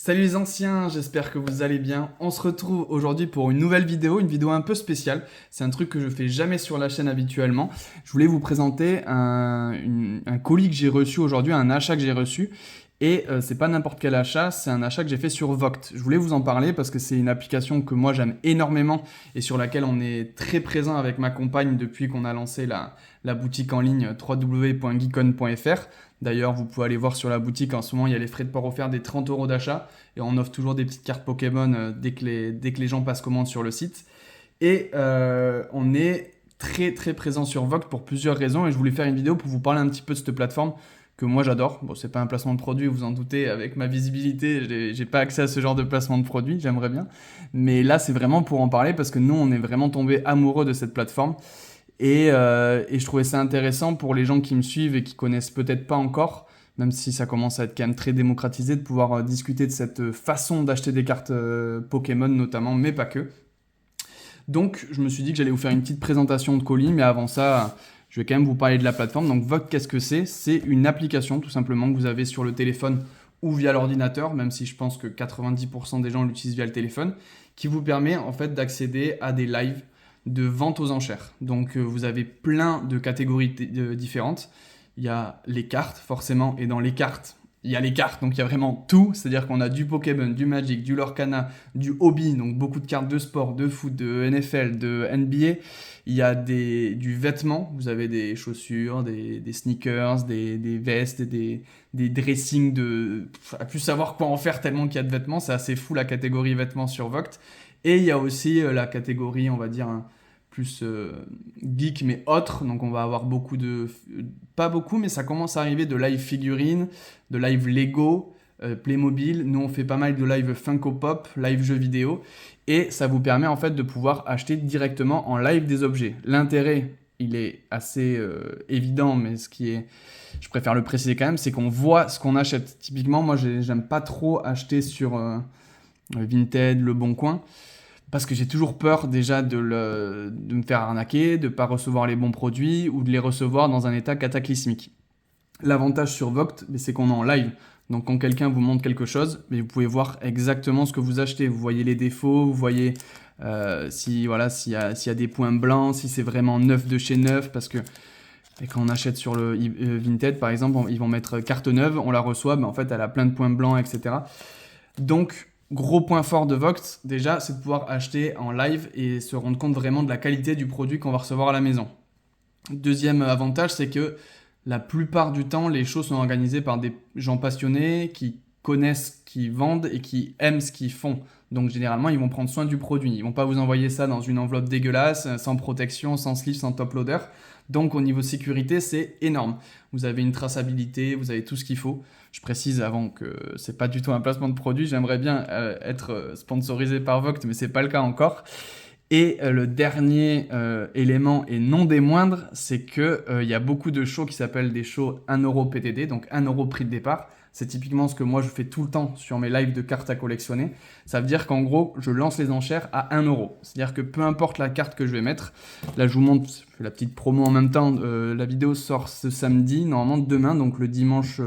Salut les anciens, j'espère que vous allez bien. On se retrouve aujourd'hui pour une nouvelle vidéo, une vidéo un peu spéciale. C'est un truc que je fais jamais sur la chaîne habituellement. Je voulais vous présenter un colis que j'ai reçu aujourd'hui, un achat que j'ai reçu. Et c'est pas n'importe quel achat, c'est un achat que j'ai fait sur Voct. Je voulais vous en parler parce que c'est une application que moi j'aime énormément et sur laquelle on est très présent avec ma compagne depuis qu'on a lancé la boutique en ligne www.geekon.fr. D'ailleurs, vous pouvez aller voir sur la boutique, en ce moment il y a les frais de port offerts des 30 € d'achat et on offre toujours des petites cartes Pokémon dès que les gens passent commande sur le site. Et on est très très présent sur Voct pour plusieurs raisons et je voulais faire une vidéo pour vous parler un petit peu de cette plateforme que moi j'adore. Bon, c'est pas un placement de produit, vous en doutez, avec ma visibilité, j'ai pas accès à ce genre de placement de produit, j'aimerais bien. Mais là, c'est vraiment pour en parler parce que nous, on est vraiment tombé amoureux de cette plateforme. Et je trouvais ça intéressant pour les gens qui me suivent et qui connaissent peut-être pas encore, même si ça commence à être quand même très démocratisé, de pouvoir discuter de cette façon d'acheter des cartes Pokémon notamment, mais pas que. Donc, je me suis dit que j'allais vous faire une petite présentation de colis, mais avant ça, je vais quand même vous parler de la plateforme. Donc, Voct, qu'est-ce que c'est? C'est une application, tout simplement, que vous avez sur le téléphone ou via l'ordinateur, même si je pense que 90% des gens l'utilisent via le téléphone, qui vous permet en fait d'accéder à des lives de vente aux enchères. Donc, vous avez plein de catégories différentes. Il y a les cartes, forcément, et dans les cartes, il y a les cartes, donc il y a vraiment tout, c'est-à-dire qu'on a du Pokémon, du Magic, du Lorcana, du Hobby, donc beaucoup de cartes de sport, de foot, de NFL, de NBA. Il y a du vêtement, vous avez des chaussures, des sneakers, des vestes, des dressings à plus savoir quoi en faire tellement qu'il y a de vêtements, c'est assez fou la catégorie vêtements sur Voct. Et il y a aussi la catégorie, on va dire, plus geek mais autre, donc on va avoir pas beaucoup, mais ça commence à arriver de live figurines, de live Lego, Playmobil. Nous on fait pas mal de live Funko Pop, live jeux vidéo, et ça vous permet en fait de pouvoir acheter directement en live des objets. L'intérêt, il est assez évident, mais je préfère le préciser quand même, c'est qu'on voit ce qu'on achète. Typiquement, moi j'aime pas trop acheter sur Vinted, Le Bon Coin, parce que j'ai toujours peur déjà de me faire arnaquer, de ne pas recevoir les bons produits ou de les recevoir dans un état cataclysmique. L'avantage sur Voct, c'est qu'on est en live. Donc quand quelqu'un vous montre quelque chose, vous pouvez voir exactement ce que vous achetez. Vous voyez les défauts, vous voyez s'il y a des points blancs, si c'est vraiment neuf de chez neuf. Parce que quand on achète sur le Vinted, par exemple, ils vont mettre carte neuve, on la reçoit, mais en fait elle a plein de points blancs, etc. Donc, gros point fort de Voct, déjà, c'est de pouvoir acheter en live et se rendre compte vraiment de la qualité du produit qu'on va recevoir à la maison. Deuxième avantage, c'est que la plupart du temps, les shows sont organisés par des gens passionnés qui connaissent ce qu'ils vendent et qui aiment ce qu'ils font. Donc généralement, ils vont prendre soin du produit. Ils vont pas vous envoyer ça dans une enveloppe dégueulasse, sans protection, sans sleeve, sans top loader. Donc au niveau sécurité, c'est énorme. Vous avez une traçabilité, vous avez tout ce qu'il faut. Je précise avant que c'est pas du tout un placement de produit. J'aimerais bien être sponsorisé par Voct, mais c'est pas le cas encore. Et le dernier élément, et non des moindres, c'est que il y a beaucoup de shows qui s'appellent des shows 1 € PTD, donc 1 € prix de départ. C'est typiquement ce que moi je fais tout le temps sur mes lives de cartes à collectionner. Ça veut dire qu'en gros, je lance les enchères à 1 €. C'est-à-dire que peu importe la carte que je vais mettre, là je vous montre, je fais la petite promo en même temps, la vidéo sort ce samedi, normalement demain, donc le dimanche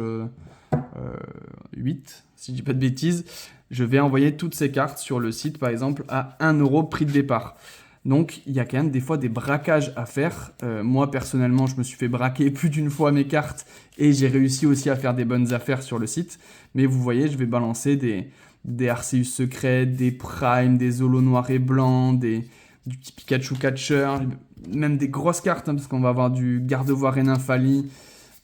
8, si je dis pas de bêtises. Je vais envoyer toutes ces cartes sur le site, par exemple, à 1 € prix de départ. Donc, il y a quand même des fois des braquages à faire. Moi, personnellement, je me suis fait braquer plus d'une fois mes cartes et j'ai réussi aussi à faire des bonnes affaires sur le site. Mais vous voyez, je vais balancer des Arceus secrets, des Prime, des Holo noir et blanc, du petit Pikachu Catcher, même des grosses cartes, parce qu'on va avoir du Gardevoir et Nymphali,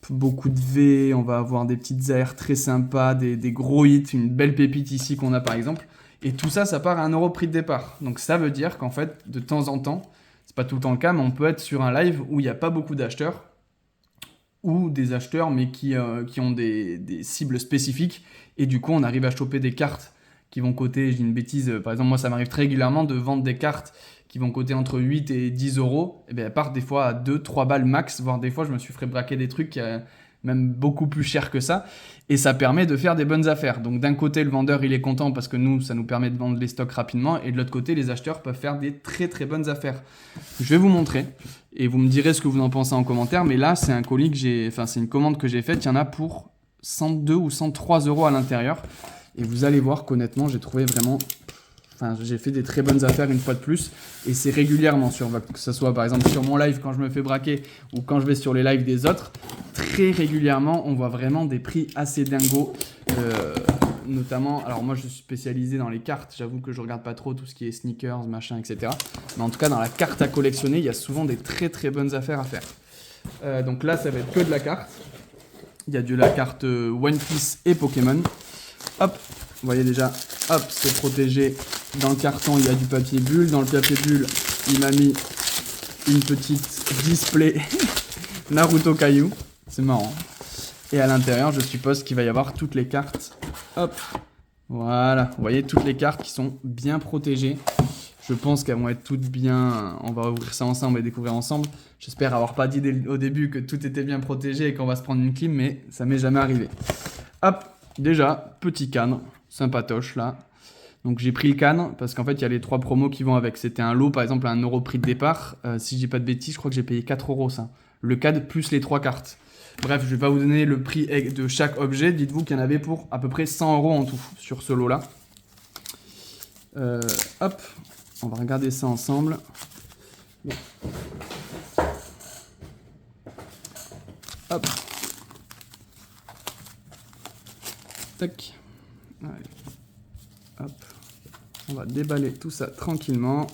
beaucoup de V, on va avoir des petites AR très sympas, des gros hits, une belle pépite ici qu'on a par exemple. Et tout ça, ça part à 1 € prix de départ. Donc ça veut dire qu'en fait, de temps en temps, c'est pas tout le temps le cas, mais on peut être sur un live où il n'y a pas beaucoup d'acheteurs, ou des acheteurs, mais qui ont des cibles spécifiques. Et du coup, on arrive à choper des cartes qui vont coter, je dis une bêtise, par exemple, moi ça m'arrive très régulièrement de vendre des cartes qui vont coter entre 8 et 10 €, et bien elles partent des fois à 2-3 balles max, voire des fois je me suis fait braquer des trucs même beaucoup plus chers que ça, et ça permet de faire des bonnes affaires. Donc d'un côté le vendeur il est content parce que nous ça nous permet de vendre les stocks rapidement, et de l'autre côté les acheteurs peuvent faire des très très bonnes affaires. Je vais vous montrer, et vous me direz ce que vous en pensez en commentaire, mais là c'est un colis c'est une commande que j'ai faite, il y en a pour 102 ou 103 € à l'intérieur. Et vous allez voir qu'honnêtement, j'ai trouvé vraiment... Enfin, j'ai fait des très bonnes affaires une fois de plus. Et c'est régulièrement, que ce soit par exemple sur mon live quand je me fais braquer ou quand je vais sur les lives des autres. Très régulièrement, on voit vraiment des prix assez dingos. Notamment, alors moi je suis spécialisé dans les cartes. J'avoue que je regarde pas trop tout ce qui est sneakers, machin, etc. Mais en tout cas, dans la carte à collectionner, il y a souvent des très très bonnes affaires à faire. Donc là, ça va être que de la carte. Il y a de la carte One Piece et Pokémon. Hop, vous voyez déjà, hop, c'est protégé. Dans le carton, il y a du papier bulle. Dans le papier bulle, il m'a mis une petite display Naruto Caillou. C'est marrant. Et à l'intérieur, je suppose qu'il va y avoir toutes les cartes. Hop, voilà. Vous voyez toutes les cartes qui sont bien protégées. Je pense qu'elles vont être toutes bien... On va ouvrir ça ensemble et découvrir ensemble. J'espère avoir pas dit au début que tout était bien protégé et qu'on va se prendre une clim, mais ça m'est jamais arrivé. Hop, déjà, petit cadre, sympatoche là. Donc j'ai pris le cadre parce qu'en fait, il y a les 3 promos qui vont avec. C'était un lot, par exemple, à 1 € prix de départ. Si je dis pas de bêtises, je crois que j'ai payé 4 € ça. Le cadre plus les 3 cartes. Bref, je vais pas vous donner le prix de chaque objet. Dites-vous qu'il y en avait pour à peu près 100 € en tout sur ce lot-là. Hop. On va regarder ça ensemble. Bon. Hop. Tac. Allez. Hop. On va déballer tout ça tranquillement.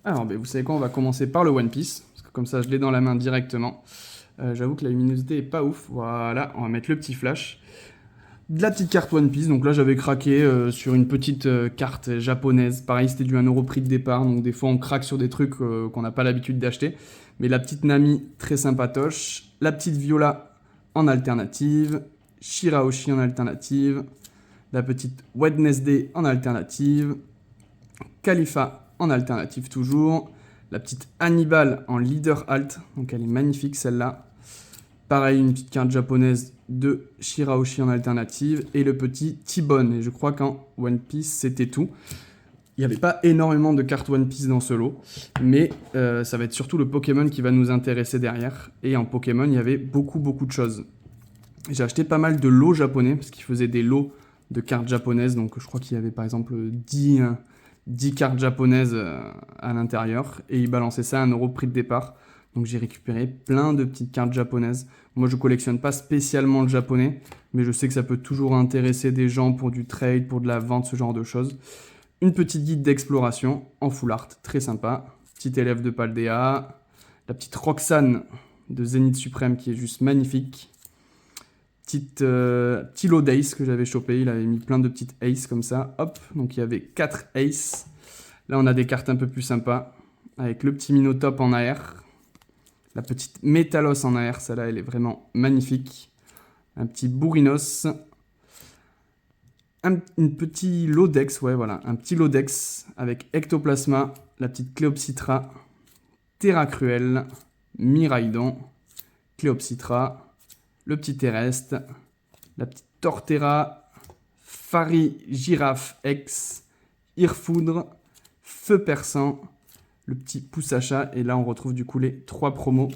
Alors, vous savez quoi, on va commencer par le One Piece. Parce que comme ça, je l'ai dans la main directement. J'avoue que la luminosité est pas ouf. Voilà, on va mettre le petit flash. De la petite carte One Piece, donc là j'avais craqué sur une petite carte japonaise. Pareil, c'était du 1 € prix de départ, donc des fois on craque sur des trucs qu'on n'a pas l'habitude d'acheter. Mais la petite Nami, très sympatoche. La petite Viola en alternative. Shirahoshi en alternative. La petite Wednesday en alternative. Khalifa en alternative toujours. La petite Hannibal en leader alt, donc elle est magnifique celle-là. Pareil, une petite carte japonaise de Shirahoshi en alternative. Et le petit T-Bone. Et je crois qu'en One Piece, c'était tout. Il n'y avait pas énormément de cartes One Piece dans ce lot. Mais ça va être surtout le Pokémon qui va nous intéresser derrière. Et en Pokémon, il y avait beaucoup de choses. J'ai acheté pas mal de lots japonais. Parce qu'ils faisaient des lots de cartes japonaises. Donc je crois qu'il y avait par exemple 10 cartes japonaises à l'intérieur. Et ils balançaient ça à 1 € prix de départ. Donc j'ai récupéré plein de petites cartes japonaises. Moi je collectionne pas spécialement le japonais, mais je sais que ça peut toujours intéresser des gens pour du trade, pour de la vente, ce genre de choses. Une petite guide d'exploration en full art, très sympa. Petit élève de Paldea. La petite Roxane de Zénith Suprême qui est juste magnifique. Petit lot d'ace que j'avais chopé, il avait mis plein de petites aces comme ça. Hop, donc il y avait 4 aces. Là on a des cartes un peu plus sympas, avec le petit Minotop en AR. La petite Métalos en AR, celle-là, elle est vraiment magnifique. Un petit Bourrinos. Un petit Lodex, ouais, voilà. Un petit Lodex avec Ectoplasma, la petite Cléopsitra, Terracruel, Miraidon, Cléopsitra, le petit Terrestre, la petite Torterra, Fari Girafe X, Irfoudre, Feu Perçant, le petit pouce à chat. Et là, on retrouve du coup les 3 promos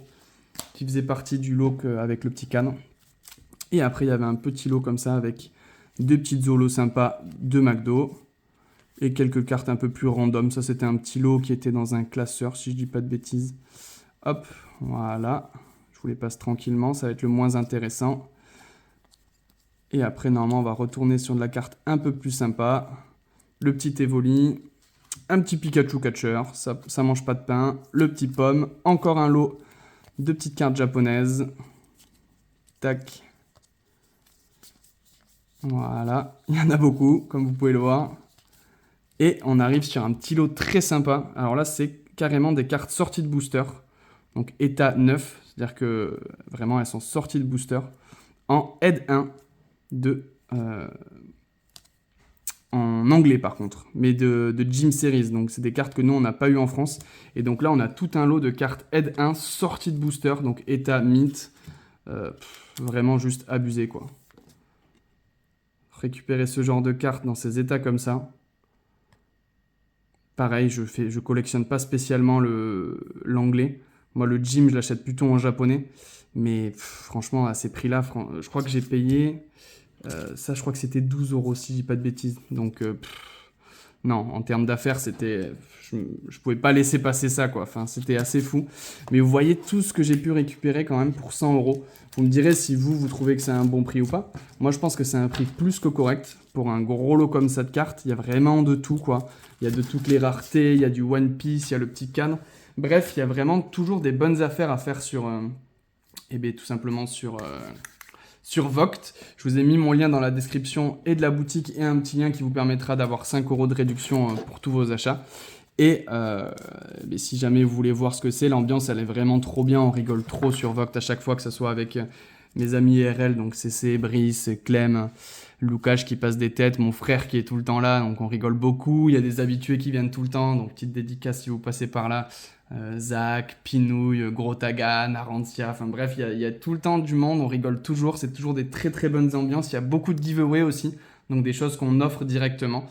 qui faisaient partie du lot avec le petit canon. Et après, il y avait un petit lot comme ça avec 2 petites zolos sympas de McDo et quelques cartes un peu plus random. Ça, c'était un petit lot qui était dans un classeur, si je dis pas de bêtises. Hop, voilà. Je vous les passe tranquillement, ça va être le moins intéressant. Et après, normalement, on va retourner sur de la carte un peu plus sympa. Le petit Evoli. Un petit Pikachu Catcher, ça mange pas de pain. Le petit Pomme, encore un lot de petites cartes japonaises. Tac. Voilà, il y en a beaucoup, comme vous pouvez le voir. Et on arrive sur un petit lot très sympa. Alors là, c'est carrément des cartes sorties de booster. Donc état 9, c'est-à-dire que vraiment, elles sont sorties de booster. En aide 1 en anglais par contre, mais de Gym Series. Donc c'est des cartes que nous on n'a pas eu en France. Et donc là on a tout un lot de cartes aide 1 sorties de booster, donc état mint. Vraiment juste abusé quoi. Récupérer ce genre de cartes dans ces états comme ça. Pareil, je collectionne pas spécialement l'anglais. Moi le Gym je l'achète plutôt en japonais. Mais franchement, à ces prix-là, je crois que j'ai payé... ça, je crois que c'était 12 euros, si je dis pas de bêtises. Donc, non, en termes d'affaires, c'était... Je pouvais pas laisser passer ça, quoi. Enfin, c'était assez fou. Mais vous voyez tout ce que j'ai pu récupérer quand même pour 100 euros. Vous me direz si vous trouvez que c'est un bon prix ou pas. Moi, je pense que c'est un prix plus que correct. Pour un gros lot comme ça de cartes, il y a vraiment de tout, quoi. Il y a de toutes les raretés, il y a du One Piece, il y a le petit cadre. Bref, il y a vraiment toujours des bonnes affaires à faire sur... eh bien, tout simplement sur Voct. Je vous ai mis mon lien dans la description et de la boutique et un petit lien qui vous permettra d'avoir 5 euros de réduction pour tous vos achats. Et si jamais vous voulez voir ce que c'est, l'ambiance elle est vraiment trop bien, on rigole trop sur Voct à chaque fois, que ce soit avec mes amis IRL, donc CC, Brice, Clem, Lucas qui passe des têtes, mon frère qui est tout le temps là, donc on rigole beaucoup, il y a des habitués qui viennent tout le temps, donc petite dédicace si vous passez par là, Zach, Pinouille, Gros Taga, Narantia, enfin bref, il y a tout le temps du monde, on rigole toujours, c'est toujours des très très bonnes ambiances, il y a beaucoup de giveaways aussi, donc des choses qu'on offre directement.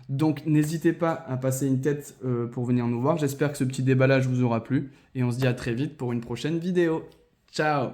Donc n'hésitez pas à passer une tête pour venir nous voir. J'espère que ce petit déballage vous aura plu. Et on se dit à très vite pour une prochaine vidéo. Ciao!